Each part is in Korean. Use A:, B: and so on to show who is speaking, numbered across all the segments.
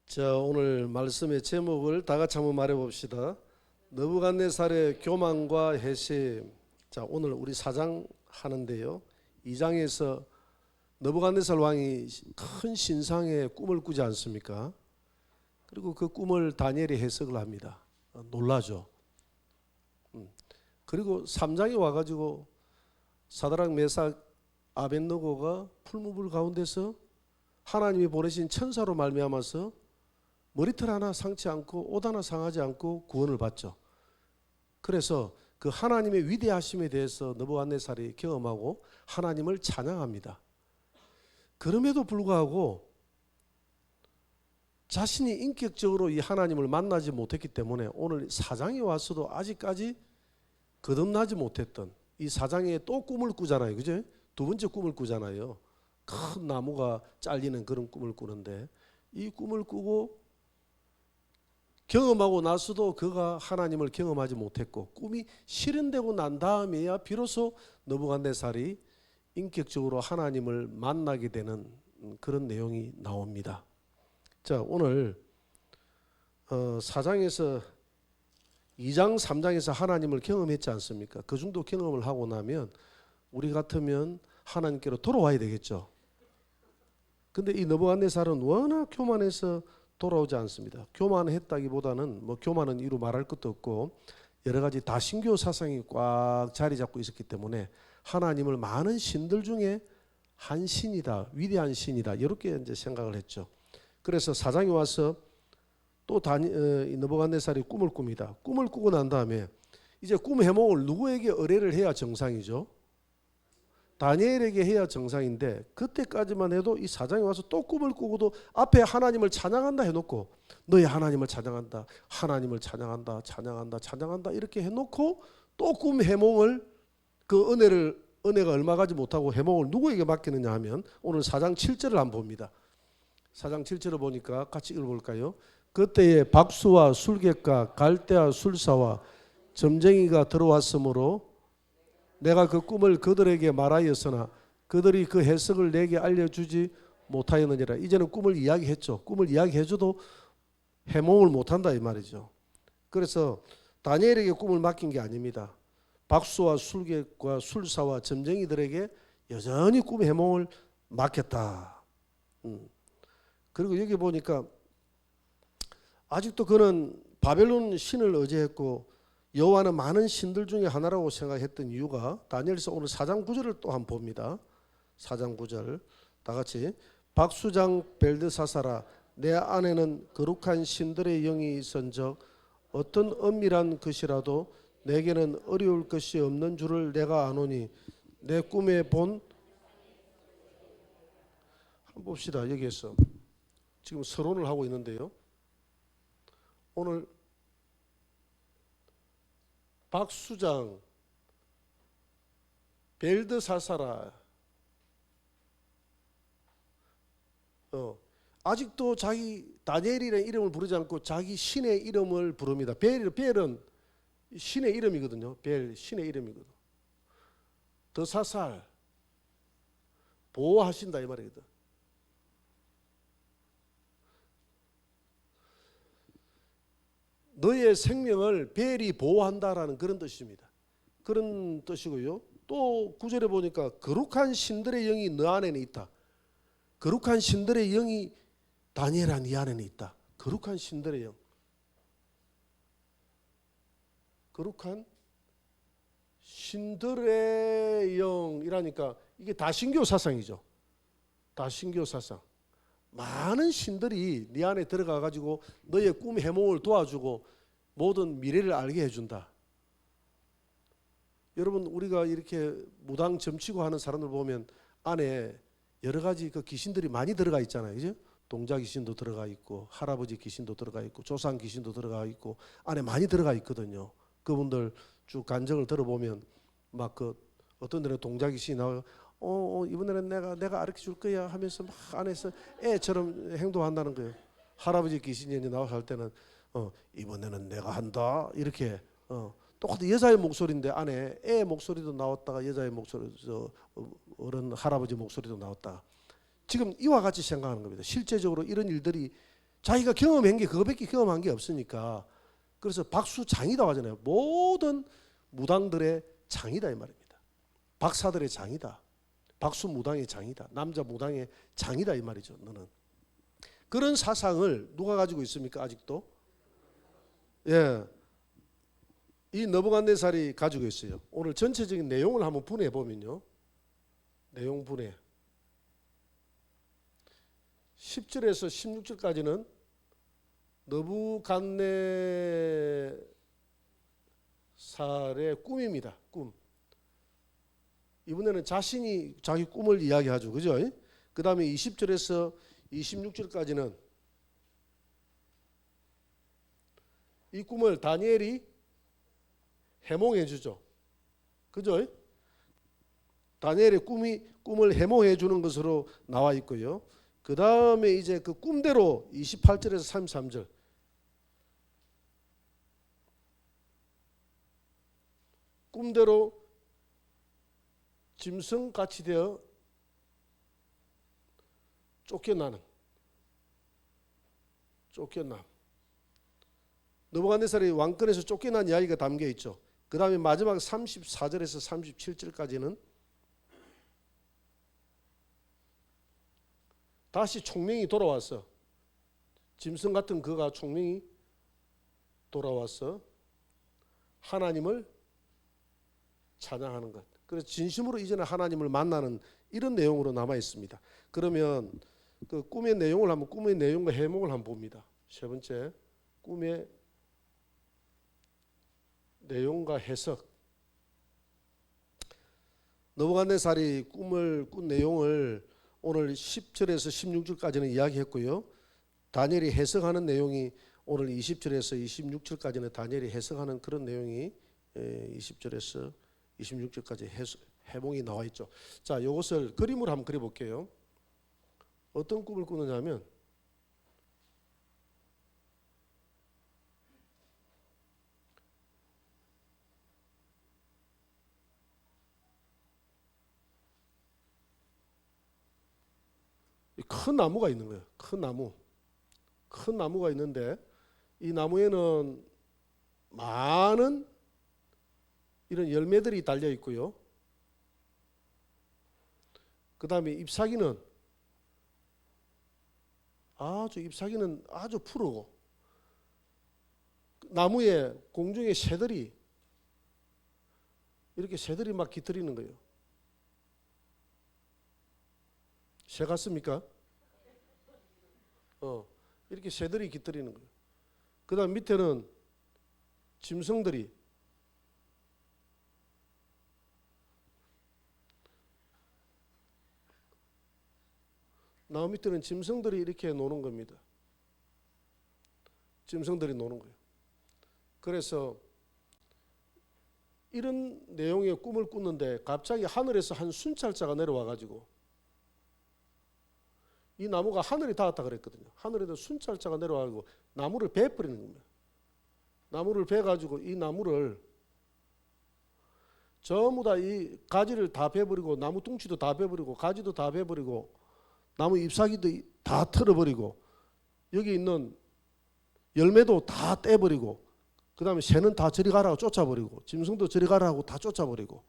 A: 자, 오늘 말씀의 제목을 다 같이 한번 말해 봅시다. 느부갓네살의 교만과 회심. 자, 오늘 우리 4장 하는데요. 2장에서 느부갓네살 왕이 큰 신상의 꿈을 꾸지 않습니까? 그리고 그 꿈을 다니엘이 해석을 합니다. 놀라죠. 그리고 3장에 와가지고 사드락 메삭 아벳느고가 풀무불 가운데서 하나님이 보내신 천사로 말미암아서 머리털 하나 상치 않고 옷 하나 상하지 않고 구원을 받죠. 그래서 그 하나님의 위대하심에 대해서 느부갓네살이 경험하고 하나님을 찬양합니다. 그럼에도 불구하고 자신이 인격적으로 이 하나님을 만나지 못했기 때문에 오늘 4장에 와서도 아직까지 거듭나지 못했던 이 4장에 또 꿈을 꾸잖아요. 그죠? 두 번째 꿈을 꾸잖아요. 큰 나무가 잘리는 그런 꿈을 꾸는데 이 꿈을 꾸고 경험하고 나서도 그가 하나님을 경험하지 못했고 꿈이 실현되고 난 다음에야 비로소 느부갓네살이 인격적으로 하나님을 만나게 되는 그런 내용이 나옵니다. 자, 오늘 4장에서 2장 3장에서 하나님을 경험했지 않습니까? 그 정도 경험을 하고 나면 우리 같으면 하나님께로 돌아와야 되겠죠. 근데 이 느부갓네살은 워낙 교만해서 돌아오지 않습니다. 교만했다기보다는 뭐 교만은 이루 말할 것도 없고 여러 가지 다신교 사상이 꽉 자리 잡고 있었기 때문에 하나님을 많은 신들 중에 한 신이다, 위대한 신이다 이렇게 이제 생각을 했죠. 그래서 4장에 와서 또 느부갓네살이 꿈을 꿉니다. 꿈을 꾸고 난 다음에 이제 꿈 해몽을 누구에게 의뢰를 해야 정상이죠? 다니엘에게 해야 정상인데 그때까지만 해도 이 4장에 와서 또 꿈을 꾸고도 앞에 하나님을 찬양한다 해놓고 너희 하나님을 찬양한다, 하나님을 찬양한다, 찬양한다, 찬양한다 이렇게 해놓고 또 꿈 해몽을 그 은혜가 얼마 가지 못하고 해몽을 누구에게 맡기느냐 하면 오늘 4장 7절을 한번 봅니다. 4장 7절을 보니까 같이 읽어볼까요? 그때에 박수와 술객과 갈대아 술사와 점쟁이가 들어왔으므로 내가 그 꿈을 그들에게 말하였으나 그들이 그 해석을 내게 알려주지 못하였느니라. 이제는 꿈을 이야기했죠. 꿈을 이야기해줘도 해몽을 못한다 이 말이죠. 그래서 다니엘에게 꿈을 맡긴 게 아닙니다. 박수와 술객과 술사와 점쟁이들에게 여전히 꿈 해몽을 맡겼다. 그리고 여기 보니까 아직도 그는 바벨론 신을 의지했고 여호와는 많은 신들 중에 하나라고 생각했던 이유가 다니엘서 오늘 4장 9절을 또 한번 봅니다. 4장 9절 다 같이 박수장 벨드사사라 내 안에는 거룩한 신들의 영이 있은즉 어떤 엄밀한 것이라도 내게는 어려울 것이 없는 줄을 내가 아노니 내 꿈에 본 한번 봅시다. 여기에서 지금 서론을 하고 있는데요. 오늘 박수장 벨드사사라 아직도 자기 다니엘이라는 이름을 부르지 않고 자기 신의 이름을 부릅니다. 벨은 신의 이름이거든요. 벨 신의 이름이거든. 드사살 보호하신다 이 말이거든. 너의 생명을 벨이 보호한다라는 그런 뜻입니다. 그런 뜻이고요. 또 9절에 보니까 거룩한 신들의 영이 너 안에는 있다. 거룩한 신들의 영이 다니엘아 네 안에는 있다. 거룩한 신들의 영. 거룩한 신들의 영이라니까 이게 다신교 사상이죠. 다신교 사상. 많은 신들이 네 안에 들어가 가지고 너의 꿈 해몽을 도와주고 모든 미래를 알게 해준다. 여러분 우리가 이렇게 무당 점치고 하는 사람들 보면 안에 여러 가지 그 귀신들이 많이 들어가 있잖아요. 그죠? 동자 귀신도 들어가 있고 할아버지 귀신도 들어가 있고 조상 귀신도 들어가 있고 안에 많이 들어가 있거든요. 그분들 쭉 간증을 들어보면 막 그 어떤 데는 동자 귀신이 나와요. 이번에는 내가 가르쳐 줄 거야 하면서 막 안에서 애처럼 행동한다는 거예요. 할아버지 귀신이 나와서 할 때는 이번에는 내가 한다 이렇게 똑같은 여자의 목소리인데 안에 애 목소리도 나왔다가 여자의 목소리도 어른 할아버지 목소리도 나왔다. 지금 이와 같이 생각하는 겁니다. 실제적으로 이런 일들이 자기가 경험한 게 그거밖에 경험한 게 없으니까. 그래서 박수장이다 하잖아요. 모든 무당들의 장이다 이 말입니다. 박사들의 장이다. 박수 무당의 장이다. 남자 무당의 장이다 이 말이죠. 너는. 그런 사상을 누가 가지고 있습니까? 아직도? 예. 이 느부갓네살이 가지고 있어요. 오늘 전체적인 내용을 한번 분해해 보면요. 내용 분해. 10절에서 16절까지는 느부갓네살의 꿈입니다. 꿈. 이번에는 자신이 자기 꿈을 이야기하죠. 그죠? 그 다음에 20절에서 26절까지는 이 꿈을 다니엘이 해몽해 주죠. 그죠? 다니엘의 꿈을 해몽해 주는 것으로 나와 있고요. 그 다음에 이제 그 꿈대로 28절에서 33절 꿈대로 짐승같이 되어 쫓겨남. 느부갓네살이 왕권에서 쫓겨난 이야기가 담겨 있죠. 그 다음에 마지막 34절에서 37절까지는 다시 총명이 돌아왔어. 짐승 같은 그가 총명이 돌아왔어. 하나님을 찬양하는 것. 그래서 진심으로 이제는 하나님을 만나는 이런 내용으로 남아 있습니다. 그러면 그 꿈의 내용을 한번 꿈의 내용과 해몽을 한번 봅니다. 세 번째, 꿈의 내용과 해석. 느부갓네살이 꿈을 꾼 내용을 오늘 10절에서 16절까지는 이야기했고요. 다니엘이 해석하는 내용이 오늘 20절에서 26절까지는 다니엘이 해석하는 그런 내용이 20절에서 26절까지 해몽이 나와 있죠. 자, 이것을 그림으로 한번 그려볼게요. 어떤 꿈을 꾸느냐면 큰 나무가 있는 거예요. 큰 나무가 있는데 이 나무에는 많은 이런 열매들이 달려 있고요. 그 다음에 잎사귀는 아주 푸르고 나무에 공중에 새들이 막 깃들이는 거예요. 새 같습니까? 이렇게 새들이 깃들이는 거예요. 그 다음 밑에는 짐승들이 나무 밑에는 짐승들이 이렇게 노는 겁니다. 짐승들이 노는 거예요. 그래서 이런 내용의 꿈을 꾸는데 갑자기 하늘에서 한 순찰자가 내려와 가지고 이 나무가 하늘에 닿았다 그랬거든요. 하늘에도 순찰자가 내려와가지고 나무를 베어버리는 겁니다. 나무를 베어가지고 이 나무를 전부 다 이 가지를 다 베어버리고 나무 뚱치도 다 베어버리고 가지도 다 베어버리고 나무 잎사귀도 다 털어버리고 여기 있는 열매도 다 떼버리고 그 다음에 새는 다 저리 가라고 쫓아버리고 짐승도 저리 가라고 다 쫓아버리고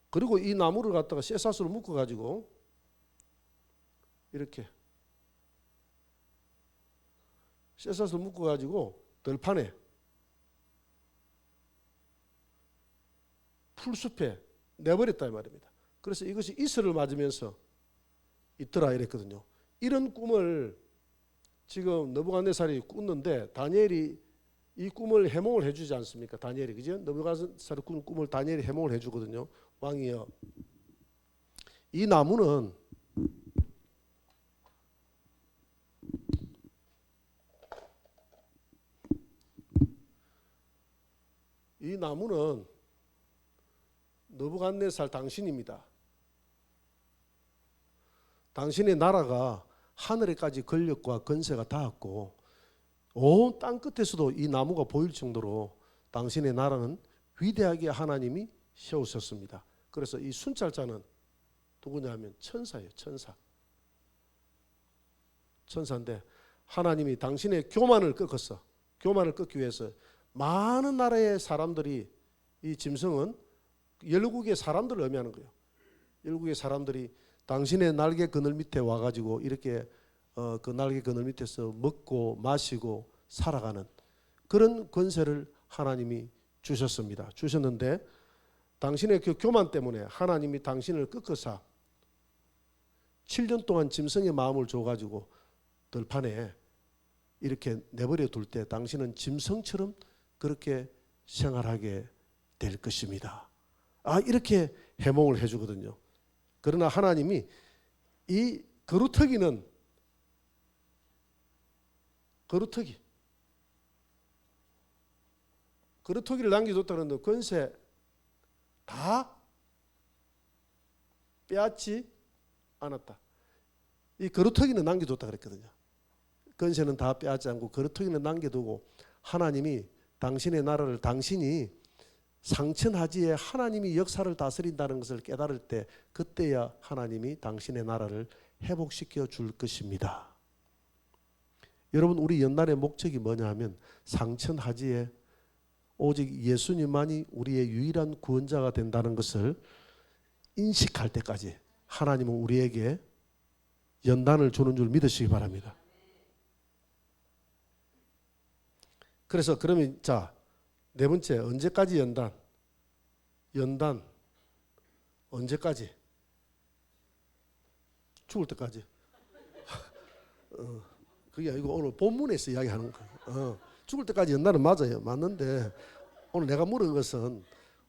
A: 그리고 이 나무를 갖다가 쇠사슬로 묶어가지고 이렇게 쇠사슬 묶어가지고 들판에 풀숲에 내버렸다 이 말입니다. 그래서 이것이 이슬을 맞으면서 있더라 이랬거든요. 이런 꿈을 지금 느부갓네살이 꿨는데 다니엘이 이 꿈을 해몽을 해주지 않습니까? 다니엘이 그죠? 느부갓네살이 꾼 꿈을 다니엘이 해몽을 해주거든요. 왕이여, 이 나무는 느부갓네살 당신입니다. 당신의 나라가 하늘에까지 권력과 권세가 닿았고 온 땅 끝에서도 이 나무가 보일 정도로 당신의 나라는 위대하게 하나님이 세우셨습니다. 그래서 이 순찰자는 누구냐 하면 천사예요. 천사인데 하나님이 당신의 교만을 꺾었어. 교만을 꺾기 위해서 많은 나라의 사람들이, 이 짐승은 열국의 사람들을 의미하는 거예요. 열국의 사람들이 당신의 날개 그늘 밑에 와가지고 이렇게 그 날개 그늘 밑에서 먹고 마시고 살아가는 그런 권세를 하나님이 주셨습니다. 주셨는데 당신의 그 교만 때문에 하나님이 당신을 꺾어서 7년 동안 짐승의 마음을 줘가지고 들판에 이렇게 내버려 둘 때 당신은 짐승처럼 그렇게 생활하게 될 것입니다. 이렇게 해몽을 해주거든요. 그러나 하나님이 이 거루터기를 남겨줬다는 권세 다 빼앗지 않았다. 이 거루터기는 남겨줬다 그랬거든요. 권세는 다 빼앗지 않고 거루터기는 남겨두고 하나님이 당신의 나라를, 당신이 상천하지에 하나님이 역사를 다스린다는 것을 깨달을 때 그때야 하나님이 당신의 나라를 회복시켜 줄 것입니다. 여러분, 우리 연단의 목적이 뭐냐 하면 상천하지에 오직 예수님만이 우리의 유일한 구원자가 된다는 것을 인식할 때까지 하나님은 우리에게 연단을 주는 줄 믿으시기 바랍니다. 그래서 그러면 자, 네 번째, 언제까지 연단? 연단 언제까지? 죽을 때까지. 그게 아니고 오늘 본문에서 이야기하는 거예요. 죽을 때까지 연단은 맞아요. 맞는데 오늘 내가 물은 것은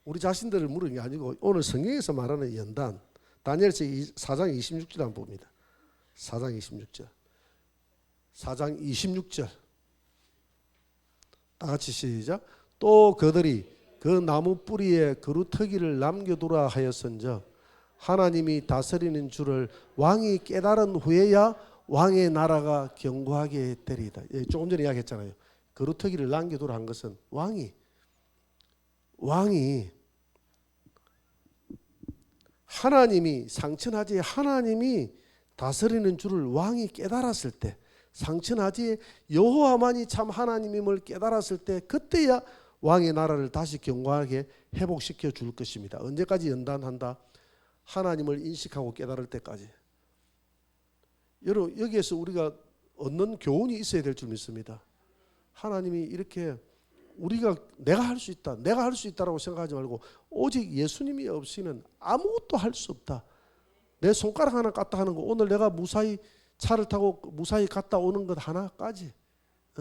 A: 우리 자신들을 물은 게 아니고 오늘 성경에서 말하는 연단, 다니엘서 4장 26절 한번 봅니다. 4장 26절. 4장 26절. 다 같이 시작. 또 그들이 그 나무 뿌리에 거루터기를 남겨두라 하였은즉 하나님이 다스리는 줄을 왕이 깨달은 후에야 왕의 나라가 견고하게 되리이다. 조금 전에 이야기했잖아요. 거루터기를 남겨두라 한 것은 왕이 하나님이 상천하지에 하나님이 다스리는 줄을 왕이 깨달았을 때, 상천하지에 여호와만이 참 하나님임을 깨달았을 때 그때야 왕의 나라를 다시 견고하게 회복시켜 줄 것입니다. 언제까지 연단한다? 하나님을 인식하고 깨달을 때까지. 여러분, 여기에서 우리가 얻는 교훈이 있어야 될 줄 믿습니다. 하나님이 이렇게 우리가 내가 할 수 있다라고 생각하지 말고 오직 예수님이 없이는 아무것도 할 수 없다. 내 손가락 하나 깠다 하는 거, 오늘 내가 무사히 차를 타고 무사히 갔다 오는 것 하나까지,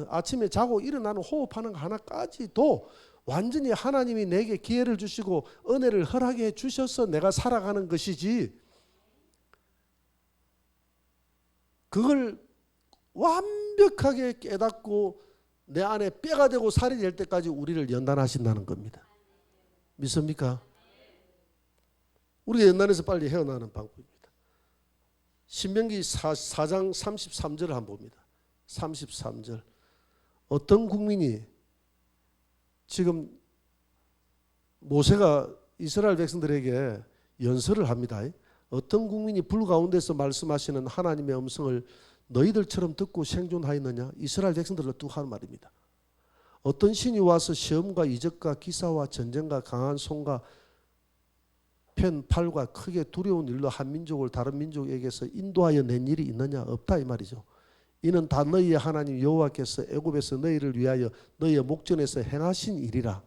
A: 아침에 자고 일어나는 호흡하는 거 하나까지도 완전히 하나님이 내게 기회를 주시고 은혜를 허락해 주셔서 내가 살아가는 것이지, 그걸 완벽하게 깨닫고 내 안에 뼈가 되고 살이 될 때까지 우리를 연단하신다는 겁니다. 믿습니까? 우리가 연단에서 빨리 헤어나는 방법입니다. 신명기 4장 33절을 한번 봅니다. 33절. 어떤 국민이 지금 모세가 이스라엘 백성들에게 연설을 합니다. 어떤 국민이 불 가운데서 말씀하시는 하나님의 음성을 너희들처럼 듣고 생존하였느냐? 이스라엘 백성들을 두고 하는 말입니다. 어떤 신이 와서 시험과 이적과 기사와 전쟁과 강한 손과 편, 팔과 크게 두려운 일로 한 민족을 다른 민족에게서 인도하여 낸 일이 있느냐? 없다 이 말이죠. 이는 다 너희의 하나님 여호와께서 애굽에서 너희를 위하여 너희의 목전에서 행하신 일이라.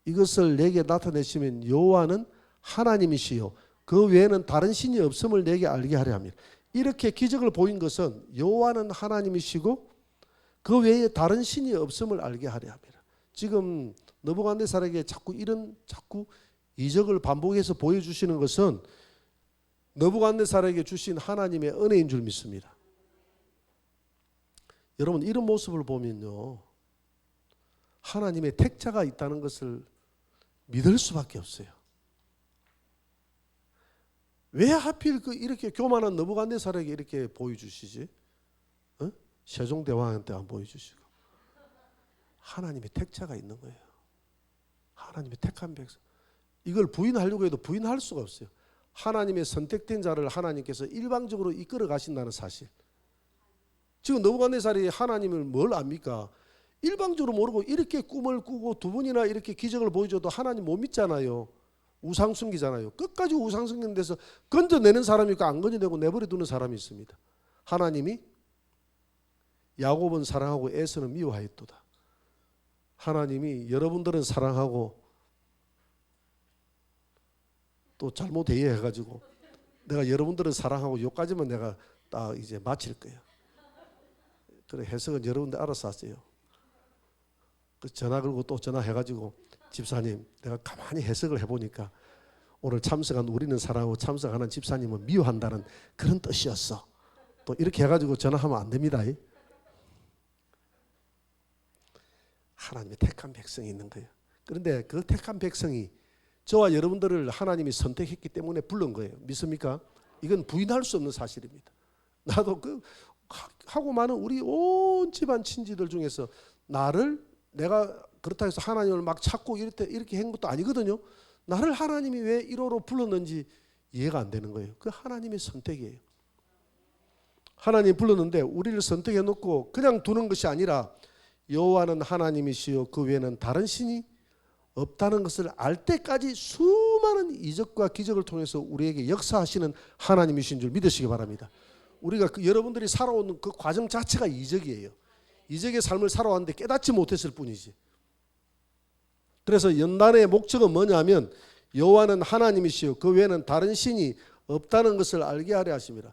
A: 이것을 내게 나타내시면 여호와는 하나님이시요 그 외에는 다른 신이 없음을 내게 알게 하려 함이라. 이렇게 기적을 보인 것은 여호와는 하나님이시고 그 외에 다른 신이 없음을 알게 하려 함이라. 지금 느부갓네살에게 자꾸 이적을 반복해서 보여주시는 것은 느부갓네살에게 주신 하나님의 은혜인 줄 믿습니다. 여러분, 이런 모습을 보면요, 하나님의 택자가 있다는 것을 믿을 수밖에 없어요. 왜 하필 이렇게 교만한 느부갓네살에게 이렇게 보여주시지? 세종대왕한테 안 보여주시고. 하나님의 택자가 있는 거예요. 하나님의 택한 백성. 이걸 부인하려고 해도 부인할 수가 없어요. 하나님의 선택된 자를 하나님께서 일방적으로 이끌어 가신다는 사실. 지금 느부갓네살이 하나님을 뭘 압니까? 일방적으로 모르고 이렇게 꿈을 꾸고 두 번이나 이렇게 기적을 보여줘도 하나님 못 믿잖아요. 우상 숨기잖아요. 끝까지 우상 숨기는 데서 건져내는 사람이 있고 안 건져내고 내버려 두는 사람이 있습니다. 하나님이 야곱은 사랑하고 에서는 미워하였도다. 하나님이 여러분들은 사랑하고 또 잘못 이해해가지고 내가 여러분들은 사랑하고 요까지만 내가 딱 이제 마칠 거예요. 그래 해석은 여러분들 알아서 하세요. 그 전화 걸고 또 전화해가지고 집사님 내가 가만히 해석을 해보니까 오늘 참석한 우리는 사랑하고 참석하는 집사님은 미워한다는 그런 뜻이었어. 또 이렇게 해가지고 전화하면 안 됩니다. 하나님의 택한 백성이 있는 거예요. 그런데 그 택한 백성이 저와 여러분들을 하나님이 선택했기 때문에 부른 거예요. 믿습니까? 이건 부인할 수 없는 사실입니다. 나도 그 하고 많은 우리 온 집안 친지들 중에서 나를 내가 그렇다 해서 하나님을 막 찾고 이렇게 한 것도 아니거든요. 나를 하나님이 왜 1호로 불렀는지 이해가 안 되는 거예요. 그 하나님의 선택이에요. 하나님이 불렀는데 우리를 선택해 놓고 그냥 두는 것이 아니라 여호와는 하나님이시요 그 외에는 다른 신이 없다는 것을 알 때까지 수많은 이적과 기적을 통해서 우리에게 역사하시는 하나님이신 줄 믿으시기 바랍니다. 우리가 여러분들이 살아오는 그 과정 자체가 이적이에요. 이적의 삶을 살아왔는데 깨닫지 못했을 뿐이지. 그래서 연단의 목적은 뭐냐면 여호와는 하나님이시요 그 외에는 다른 신이 없다는 것을 알게 하려 하십니다.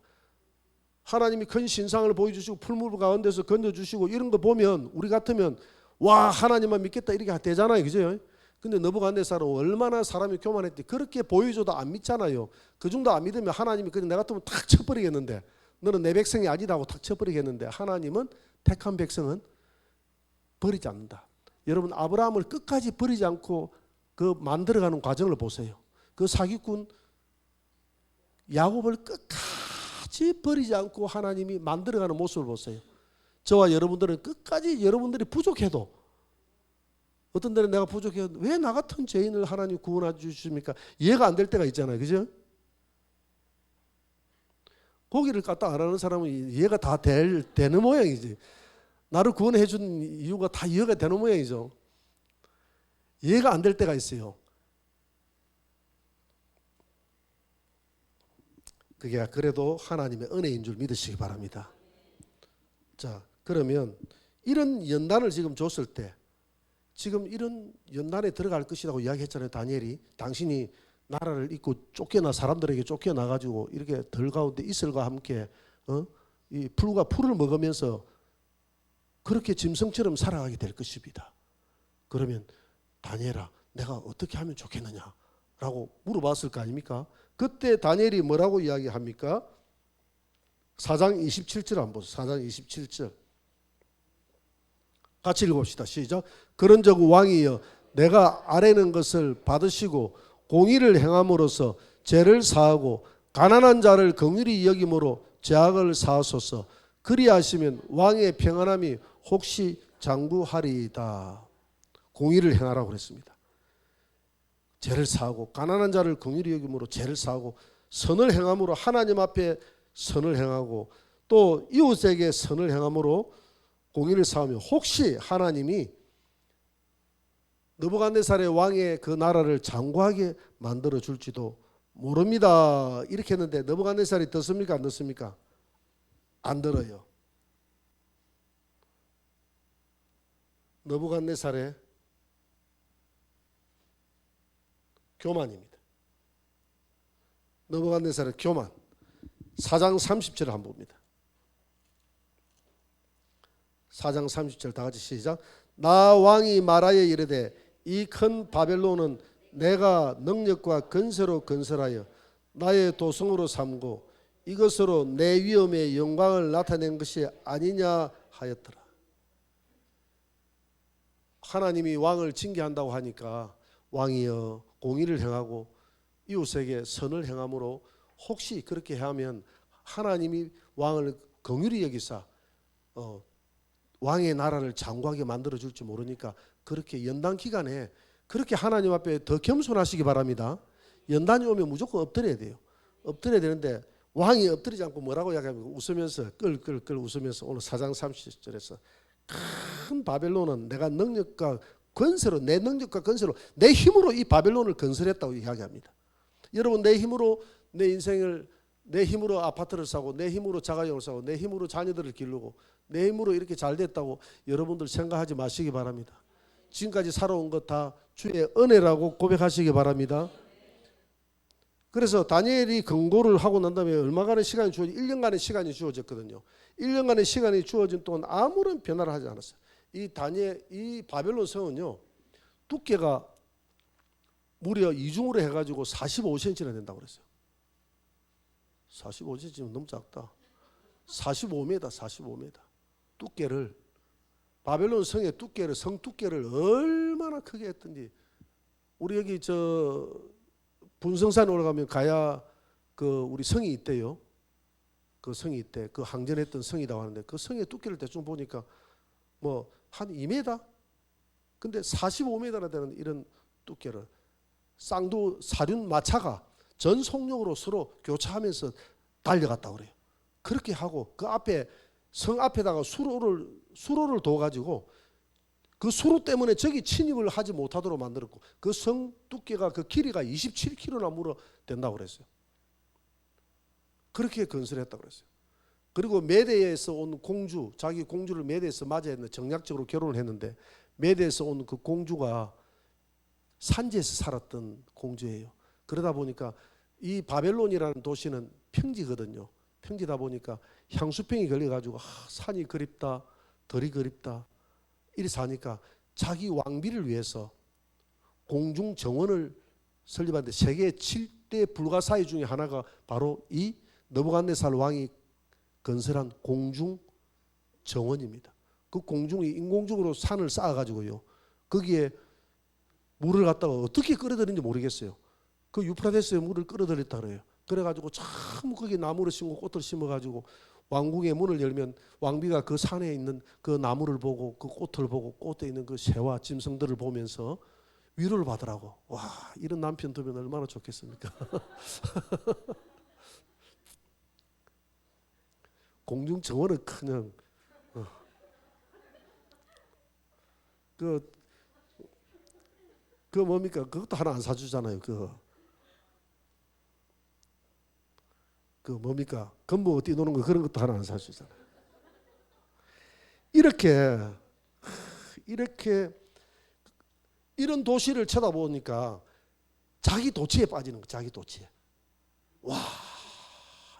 A: 하나님이 큰 신상을 보여주시고 풀물 가운데서 건져주시고 이런 거 보면 우리 같으면 와 하나님만 믿겠다 이렇게 되잖아요. 그죠? 근데 느부갓네살은 얼마나 사람이 교만했지. 그렇게 보여줘도 안 믿잖아요. 그 정도 안 믿으면 하나님이 그냥 내 같으면 탁 쳐버리겠는데 너는 내 백성이 아니다 하고 탁 쳐버리겠는데 하나님은 택한 백성은 버리지 않는다. 여러분 아브라함을 끝까지 버리지 않고 그 만들어가는 과정을 보세요. 그 사기꾼 야곱을 끝까지 버리지 않고 하나님이 만들어가는 모습을 보세요. 저와 여러분들은 끝까지 여러분들이 부족해도 어떤 데는 내가 부족해도 왜 나 같은 죄인을 하나님 구원해 주십니까? 이해가 안 될 때가 있잖아요. 그죠? 고기를 갖다 안 하는 사람은 이해가 다 되는 모양이지. 나를 구원해 준 이유가 다 이해가 되는 모양이죠. 이해가 안 될 때가 있어요. 그게 그래도 하나님의 은혜인 줄 믿으시기 바랍니다. 자, 그러면 이런 연단을 지금 줬을 때 지금 이런 연단에 들어갈 것이라고 이야기했잖아요. 다니엘이 당신이 나라를 잊고 쫓겨나 사람들에게 쫓겨나가지고 이렇게 들 가운데 이슬과 함께 이 풀과 풀을 먹으면서 그렇게 짐승처럼 살아가게 될 것입니다. 그러면 다니엘아 내가 어떻게 하면 좋겠느냐라고 물어봤을 거 아닙니까? 그때 다니엘이 뭐라고 이야기합니까? 4장 27절 한번 보세요. 4장 27절 같이 읽어봅시다. 시작. 그런즉 왕이여 내가 아뢰는 것을 받으시고 공의를 행함으로써 죄를 사하고 가난한 자를 긍휼히 여김으로 죄악을 사하소서. 그리하시면 왕의 평안함이 혹시 장구하리이다. 공의를 행하라고 그랬습니다. 죄를 사하고 가난한 자를 긍휼히 여김으로 죄를 사하고 선을 행함으로 하나님 앞에 선을 행하고 또 이웃에게 선을 행함으로 공의를 사하며 혹시 하나님이 느부갓네살의 왕의 그 나라를 장구하게 만들어 줄지도 모릅니다. 이렇게 했는데 느부갓네살이 듣습니까? 안 듣습니까? 안 들어요. 느부갓네살의 교만입니다. 느부갓네살의 교만. 4장 30절을 한번 봅니다. 4장 30절 다 같이 시작. 나 왕이 말하여 이르되 이 큰 바벨론은 내가 능력과 건세로 건설하여 나의 도성으로 삼고 이것으로 내 위엄의 영광을 나타낸 것이 아니냐 하였더라. 하나님이 왕을 징계한다고 하니까 왕이여 공의를 행하고 이웃에게 선을 행함으로 혹시 그렇게 하면 하나님이 왕을 긍휼히 여기사 왕의 나라를 장구하게 만들어 줄지 모르니까 그렇게 연단 기간에 그렇게 하나님 앞에 더 겸손하시기 바랍니다. 연단이 오면 무조건 엎드려야 돼요. 엎드려야 되는데 왕이 엎드리지 않고 뭐라고 이야기하면 웃으면서 끌끌끌 웃으면서 오늘 4장 30절에서 큰 바벨론은 내가 능력과 건설로 내 능력과 건설로 내 힘으로 이 바벨론을 건설했다고 이야기합니다. 여러분 내 힘으로 내 인생을 내 힘으로 아파트를 사고 내 힘으로 자가용을 사고 내 힘으로 자녀들을 기르고 내 힘으로 이렇게 잘 됐다고 여러분들 생각하지 마시기 바랍니다. 지금까지 살아온 것 다 주의 은혜라고 고백하시기 바랍니다. 그래서 다니엘이 경고를 하고 난 다음에 얼마간의 시간이 주어지 1년간의 시간이 주어졌거든요. 1년간의 시간이 주어진 동안 아무런 변화를 하지 않았어요. 이 바벨론 성은요 두께가 무려 이중으로 해가지고 45cm나 된다고 그랬어요. 45cm면 너무 작다. 45m, 45m 두께를 바벨론 성의 두께를 성 두께를 얼마나 크게 했던지 우리 여기 저 분성산 올라가면 가야 그 우리 성이 있대요. 그 성이 있대. 그 항전했던 성이라고 하는데 그 성의 두께를 대충 보니까 뭐 한 2m? 근데 45m나 되는 이런 두께를 쌍두 사륜 마차가 전속력으로 서로 교차하면서 달려갔다고 그래요. 그렇게 하고 그 앞에 성 앞에다가 수로를 둬가지고 그 수로 때문에 적이 침입을 하지 못하도록 만들었고 그 성 두께가 그 길이가 27km나 무려 된다고 그랬어요. 그렇게 건설했다고 그랬어요. 그리고 메대에서 온 공주, 자기 공주를 메대에서 맞이했는데 정략적으로 결혼을 했는데 메대에서 온 그 공주가 산지에서 살았던 공주예요. 그러다 보니까 이 바벨론이라는 도시는 평지거든요. 평지다 보니까 향수병이 걸려가지고 산이 그립다, 덜이 그립다 이리 사니까 자기 왕비를 위해서 공중 정원을 설립하는데 세계 7대 불가사의 중에 하나가 바로 이 느부갓네살 왕이 건설한 공중 정원입니다. 그 공중이 인공적으로 산을 쌓아가지고요. 거기에 물을 갖다가 어떻게 끌어들이는지 모르겠어요. 그 유프라데스에 물을 끌어들였다 그래요. 그래가지고 참 거기 나무를 심고 꽃을 심어가지고 왕궁의 문을 열면 왕비가 그 산에 있는 그 나무를 보고 그 꽃을 보고 꽃에 있는 그 새와 짐승들을 보면서 위로를 받으라고. 와, 이런 남편 두면 얼마나 좋겠습니까? 공중 정원은 그냥 그 뭡니까? 그것도 하나 안 사주잖아요. 그 뭡니까? 건부 뛰노는 거 그런 것도 하나 안 사주잖아요. 이렇게 이런 도시를 쳐다보니까 자기 도취에 빠지는 거, 자기 도취에. 와,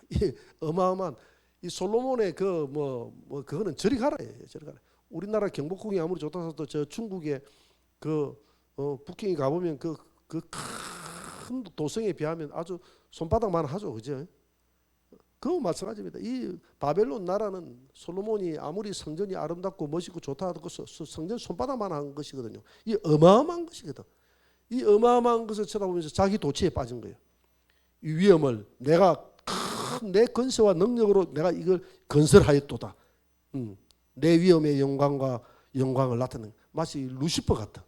A: 이 어마어마한 이 솔로몬의 그거는 저리 가라예요. 저리 가라. 우리나라 경복궁이 아무리 좋다 해도 저 중국의 북경에 가보면 그 큰 도성에 비하면 아주 손바닥만 하죠, 그죠? 그거 마찬가지입니다. 이 바벨론 나라는 솔로몬이 아무리 성전이 아름답고 멋있고 좋다 하도 성전 손바닥만 한 것이거든요. 이 어마어마한 것이거든. 이 어마어마한 것을 쳐다보면서 자기 도취에 빠진 거예요. 이 위험을 내가 내 건세와 능력으로 내가 이걸 건설하였도다. 내 위엄의 영광을 나타내는 마치 루시퍼 같은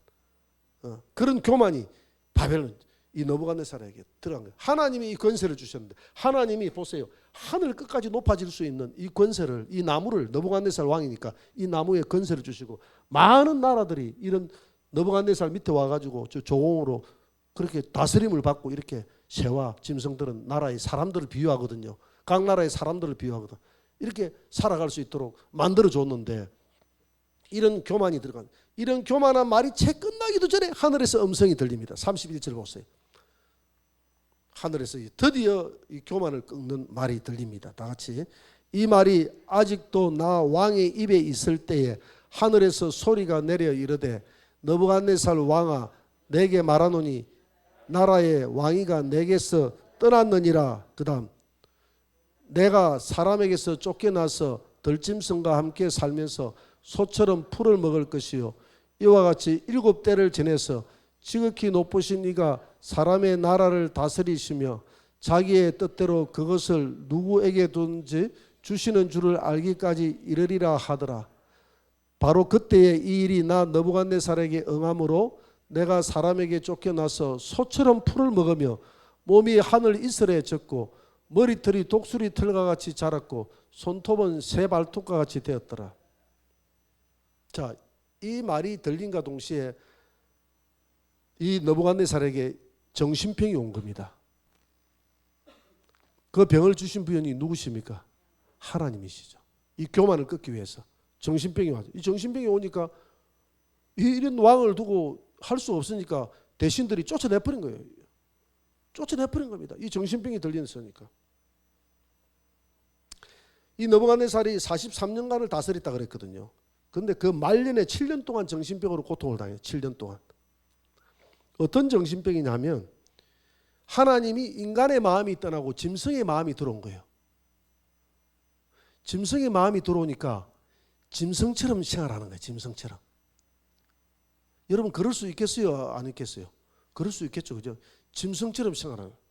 A: 그런 교만이 바벨론 이 느부갓네살에게 들어간 거예요. 하나님이 이 권세를 주셨는데 하나님이 보세요. 하늘 끝까지 높아질 수 있는 이 권세를 이 나무를 느부갓네살 왕이니까 이 나무에 권세를 주시고 많은 나라들이 이런 느부갓네살 밑에 와가지고 조공으로 그렇게 다스림을 받고 이렇게 새와 짐승들은 나라의 사람들을 비유하거든요. 각 나라의 사람들을 비유하거든. 이렇게 살아갈 수 있도록 만들어줬는데 이런 교만이 들어간 이런 교만한 말이 채 끝나기도 전에 하늘에서 음성이 들립니다. 31절 보세요. 하늘에서 드디어 이 교만을 꺾는 말이 들립니다. 다 같이 이 말이 아직도 나 왕의 입에 있을 때에 하늘에서 소리가 내려 이르되 느부갓네살 왕아 내게 말하노니 나라의 왕위가 내게서 떠났느니라. 그 다음 내가 사람에게서 쫓겨나서 들짐승과 함께 살면서 소처럼 풀을 먹을 것이요 이와 같이 7대를 지내서 지극히 높으신 이가 사람의 나라를 다스리시며 자기의 뜻대로 그것을 누구에게 둔지 주시는 줄을 알기까지 이르리라 하더라. 바로 그때에 이 일이 나 느부갓네살에게 응함으로 내가 사람에게 쫓겨나서 소처럼 풀을 먹으며 몸이 하늘 이슬에 젖고 머리털이 독수리 털과 같이 자랐고 손톱은 새 발톱과 같이 되었더라. 자, 이 말이 들린과 동시에 이 느부갓네살에게 정신병이 온 겁니다. 그 병을 주신 분이 누구십니까? 하나님이시죠. 이 교만을 끊기 위해서 정신병이 와서 이 정신병이 오니까 이런 왕을 두고 할 수 없으니까 대신들이 쫓아내버린 거예요. 쫓아내버린 겁니다. 이 정신병이 들리니까. 이 느부갓네살이 43년간을 다스렸다 그랬거든요. 그런데 그 말년에 7년 동안 정신병으로 고통을 당해요. 7년 동안. 어떤 정신병이냐면 하나님이 인간의 마음이 떠나고 짐승의 마음이 들어온 거예요. 짐승의 마음이 들어오니까 짐승처럼 생활하는 거예요. 짐승처럼. 여러분 그럴 수 있겠어요? 안 있겠어요? 그럴 수 있겠죠. 그죠? 짐승처럼 생활하는 거예요.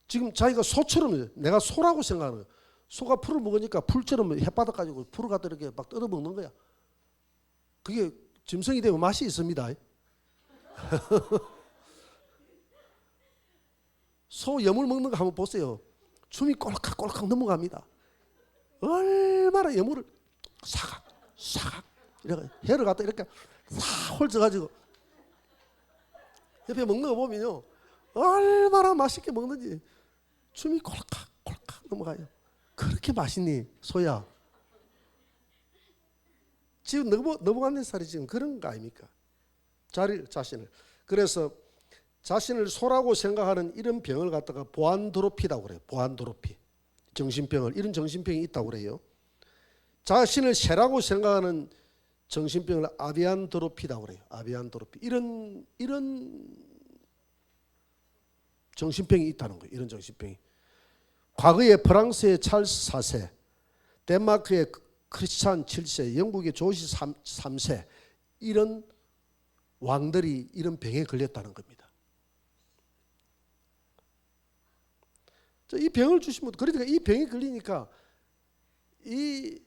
A: 지금 자기가 소처럼 내가 소라고 생각하는 거예요. 소가 풀을 먹으니까 풀처럼 햇바닥 가지고 풀을 갖다 이렇게 막 뜯어먹는 거야. 그게 짐승이 되면 맛이 있습니다. 소 여물 먹는 거 한번 보세요. 춤이 꼴깍꼴깍 넘어갑니다. 얼마나 여물을 사각 이렇게 해를 갖다 이렇게 싹 홀져가지고 옆에 먹는 거 보면요 얼마나 맛있게 먹는지 춤이 꼴깍꼴깍 넘어가요. 그렇게 맛있니 소야? 지금 느부갓네살이 지금 그런 거 아닙니까? 자신을. 그래서 자신을 소라고 생각하는 이런 병을 갖다가 보안도로피라고 그래요. 보안도로피. 정신병을. 이런 정신병이 있다고 그래요. 자신을 새라고 생각하는 정신병을 아비안도로피라고 그래요. 아비안도로피. 이런 정신병이 있다는 거예요. 이런 정신병이. 과거에 프랑스의 찰스 4세, 덴마크의 크리스찬 7세, 영국의 조시 3세 이런 왕들이 이런 병에 걸렸다는 겁니다. 이 병을 주시면 그러니까 이 병이 걸리니까 이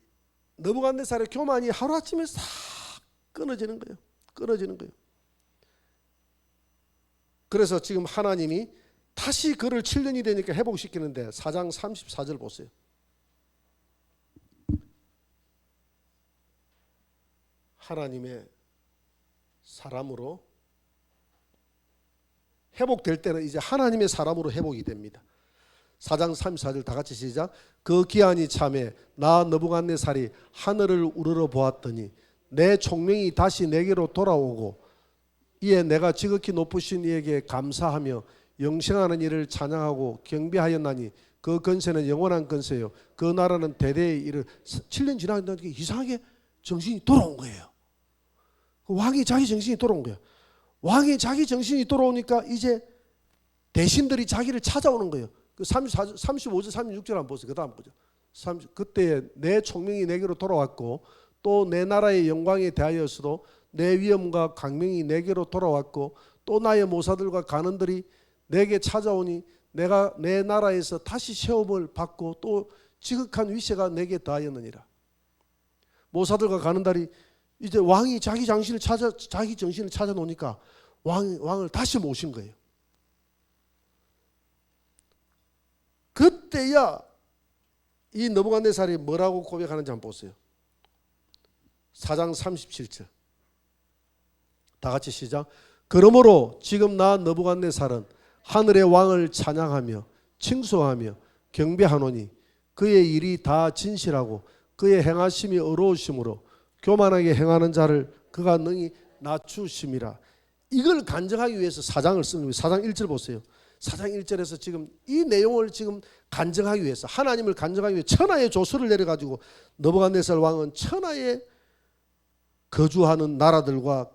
A: 느부갓네살의 교만이 하루아침에 싹 끊어지는 거예요. 끊어지는 거예요. 그래서 지금 하나님이 다시 그를 7년이 되니까 회복시키는데 4장 34절 보세요. 하나님의 사람으로 회복될 때는 이제 하나님의 사람으로 회복이 됩니다. 4장 34절 다 같이 시작. 그 기한이 참에 나 느부갓네살이 하늘을 우러러 보았더니 내 총명이 다시 내게로 돌아오고 이에 내가 지극히 높으신 이에게 감사하며 영생하는 이를 찬양하고 경배하였나니 그 건세는 영원한 건세요. 그 나라는 대대의 일을 7년 지나니까 이상하게 정신이 돌아온 거예요. 왕이 자기 정신이 돌아온 거예요. 왕이 자기 정신이 돌아오니까 이제 대신들이 자기를 찾아오는 거예요. 그 35절 36절 한번 보세요. 그 다음 보죠. 그때 내 총명이 내게로 돌아왔고 또 내 나라의 영광에 대하여서도 내 위엄과 강명이 내게로 돌아왔고 또 나의 모사들과 간원들이 내게 찾아오니 내가 내 나라에서 다시 시험을 받고 또 지극한 위세가 내게 더하였느니라. 모사들과 간원들이 이제 왕이 자기 정신을 찾아 놓으니까 왕을 다시 모신 거예요. 그때야 이 느부갓네살이 뭐라고 고백하는지 한번 보세요. 4장 37절 다 같이 시작. 그러므로 지금 나 느부갓네살은 하늘의 왕을 찬양하며 칭송하며 경배하노니 그의 일이 다 진실하고 그의 행하심이 어려우심으로 교만하게 행하는 자를 그가 능히 낮추심이라. 이걸 간증하기 위해서 4장을 쓴 거예요. 4장 1절 보세요. 4장 1절에서 지금 이 내용을 지금 간증하기 위해서 하나님을 간증하기 위해 천하의 조서를 내려가지고 느부갓네살 왕은 천하에 거주하는 나라들과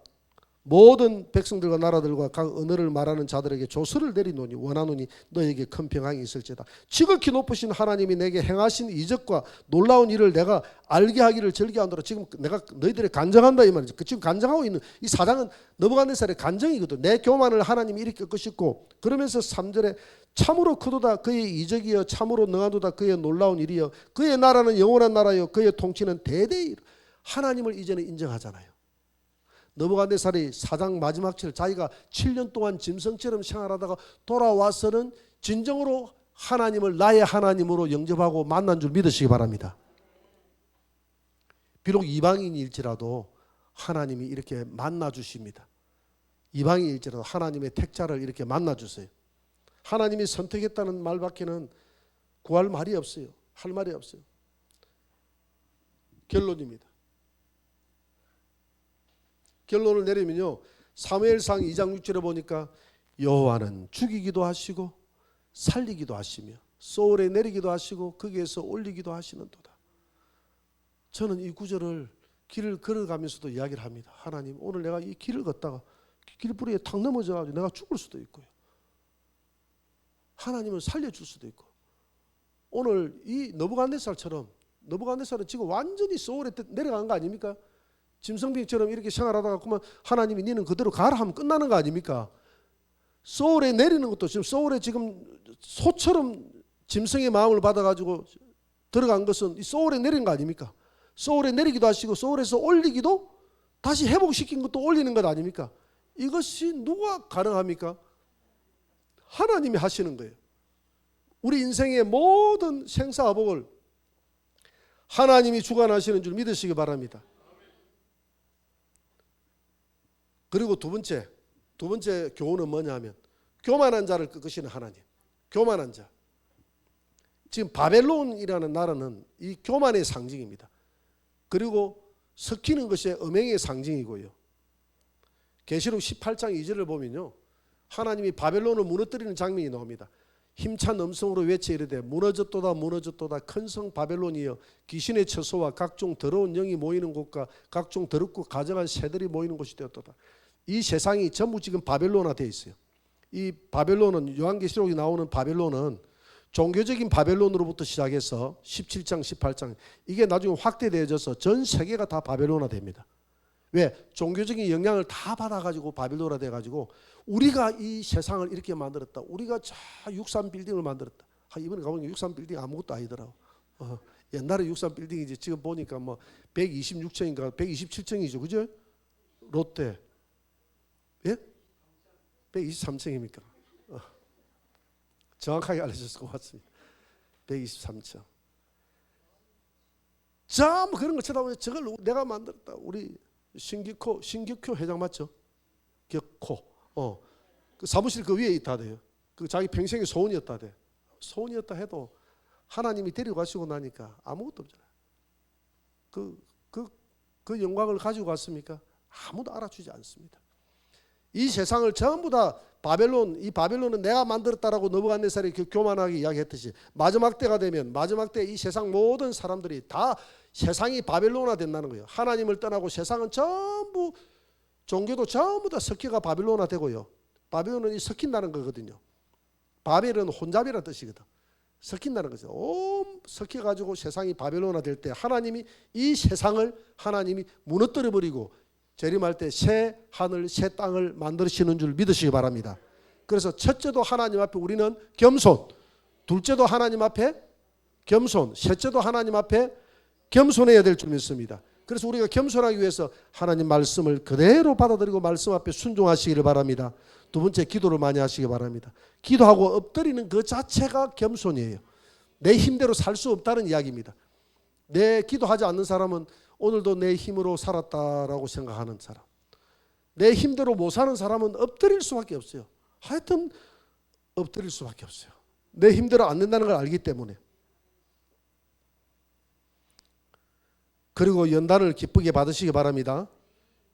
A: 모든 백성들과 나라들과 각 언어를 말하는 자들에게 조서를 내리노니 원하노니 너에게 큰 평강이 있을지다. 지극히 높으신 하나님이 내게 행하신 이적과 놀라운 일을 내가 알게 하기를 즐겨하노라. 지금 내가 너희들의 간증한다 이 말이죠. 지금 간증하고 있는 이 4장은 느부갓네살의 간증이거든. 내 교만을 하나님이 일으킬 것이고 그러면서 3절에 참으로 크도다 그의 이적이여 참으로 능하도다 그의 놀라운 일이여 그의 나라는 영원한 나라여 그의 통치는 대대의 하나님을 이제는 인정하잖아요. 느부갓네살이 4장 마지막 절 자기가 7년 동안 짐승처럼 생활하다가 돌아와서는 진정으로 하나님을 나의 하나님으로 영접하고 만난 줄 믿으시기 바랍니다. 비록 이방인일지라도 하나님이 이렇게 만나 주십니다. 이방인일지라도 하나님의 택자를 이렇게 만나 주세요. 하나님이 선택했다는 말밖에는 구할 말이 없어요. 할 말이 없어요. 결론입니다. 결론을 내리면요, 사무엘상 2장 6절에 보니까 여호와는 죽이기도 하시고 살리기도 하시며 소울에 내리기도 하시고 거기에서 올리기도 하시는도다. 저는 이 구절을 길을 걸어가면서도 이야기를 합니다. 하나님, 오늘 내가 이 길을 걷다가 길뿌리에 탁 넘어져가지고 내가 죽을 수도 있고요. 하나님은 살려줄 수도 있고, 오늘 이 느부갓네살처럼, 느부갓네살은 지금 완전히 소울에 내려간 거 아닙니까? 짐승병처럼 이렇게 생활하다가 그만 하나님이 니는 그대로 가라 하면 끝나는 거 아닙니까? 소울에 내리는 것도 지금 소울에 지금 소처럼 짐승의 마음을 받아가지고 들어간 것은 이 소울에 내린 거 아닙니까? 소울에 내리기도 하시고 소울에서 올리기도 다시 회복시킨 것도 올리는 것 아닙니까? 이것이 누가 가능합니까? 하나님이 하시는 거예요. 우리 인생의 모든 생사화복을 하나님이 주관하시는 줄 믿으시기 바랍니다. 그리고 두 번째 교훈은 뭐냐 하면 교만한 자를 꺾으시는 하나님. 교만한 자. 지금 바벨론이라는 나라는 이 교만의 상징입니다. 그리고 섞이는 것이 음행의 상징이고요. 계시록 18장 2절을 보면요, 하나님이 바벨론을 무너뜨리는 장면이 나옵니다. 힘찬 음성으로 외쳐 이르되 무너졌도다 무너졌도다 큰 성 바벨론이여 귀신의 처소와 각종 더러운 영이 모이는 곳과 각종 더럽고 가증한 새들이 모이는 곳이 되었도다. 이 세상이 전부 지금 바벨론화 되어 있어요. 이 바벨론은, 요한계시록에 나오는 바벨론은 종교적인 바벨론으로부터 시작해서 17장 18장 이게 나중에 확대되어져서 전 세계가 다 바벨론화 됩니다. 왜? 종교적인 영향을 다 받아가지고 바벨론화 돼가지고 우리가 이 세상을 이렇게 만들었다. 우리가 자 63빌딩을 만들었다. 이번에 가보니까 63빌딩 아무것도 아니더라고. 옛날에 63빌딩이지 지금 보니까 뭐 126층인가 127층이죠. 그죠? 롯데. 예? 123층입니까? 정확하게 알려주셔서 고맙습니다. 123층. 참 그런 거 쳐다보면 저걸 내가 만들었다. 우리 신격호 회장 맞죠? 격호. 그 사무실 그 위에 있다대요. 그 자기 평생의 소원이었다대. 소원이었다 해도 하나님이 데려가시고 나니까 아무것도 없잖아요. 그 영광을 가지고 갔습니까? 아무도 알아주지 않습니다. 이 세상을 전부 다 이 바벨론은 내가 만들었다라고 느부갓네살이 교만하게 이야기했듯이 마지막 때가 되면 마지막 때 이 세상 모든 사람들이 다 세상이 바벨론화 된다는 거예요. 하나님을 떠나고 세상은 전부 종교도 전부 다 섞여가 바벨론화 되고요. 바벨론은 섞인다는 거거든요. 바벨은 혼잡이라는 뜻이거든. 섞인다는 거죠. 섞여가지고 세상이 바벨론화 될 때 하나님이 이 세상을 하나님이 무너뜨려 버리고 재림할 때 새 하늘 새 땅을 만드시는 줄 믿으시기 바랍니다. 그래서 첫째도 하나님 앞에 우리는 겸손, 둘째도 하나님 앞에 겸손, 셋째도 하나님 앞에 겸손해야 될 줄 믿습니다. 그래서 우리가 겸손하기 위해서 하나님 말씀을 그대로 받아들이고 말씀 앞에 순종하시기를 바랍니다. 두 번째, 기도를 많이 하시기 바랍니다. 기도하고 엎드리는 그 자체가 겸손이에요. 내 힘대로 살 수 없다는 이야기입니다. 내 기도하지 않는 사람은 오늘도 내 힘으로 살았다라고 생각하는 사람, 내 힘대로 못 사는 사람은 엎드릴 수밖에 없어요. 하여튼 엎드릴 수밖에 없어요. 내 힘대로 안 된다는 걸 알기 때문에. 그리고 연단을 기쁘게 받으시기 바랍니다.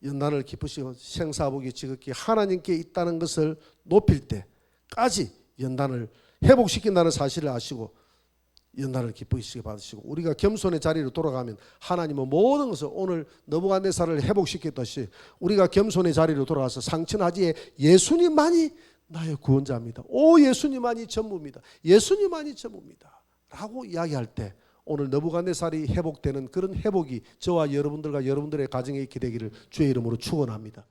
A: 연단을 기쁘시고 생사복이 지극히 하나님께 있다는 것을 높일 때까지 연단을 회복시킨다는 사실을 아시고 연단을 기쁘시게 받으시고, 우리가 겸손의 자리로 돌아가면 하나님은 모든 것을 오늘 느부갓네살을 회복시켰듯이 우리가 겸손의 자리로 돌아가서 상천하지에 예수님만이 나의 구원자입니다. 오 예수님만이 전부입니다. 예수님만이 전부입니다 라고 이야기할 때 오늘 느부갓네살이 회복되는 그런 회복이 저와 여러분들과 여러분들의 가정에 있게 되기를 주의 이름으로 축원합니다.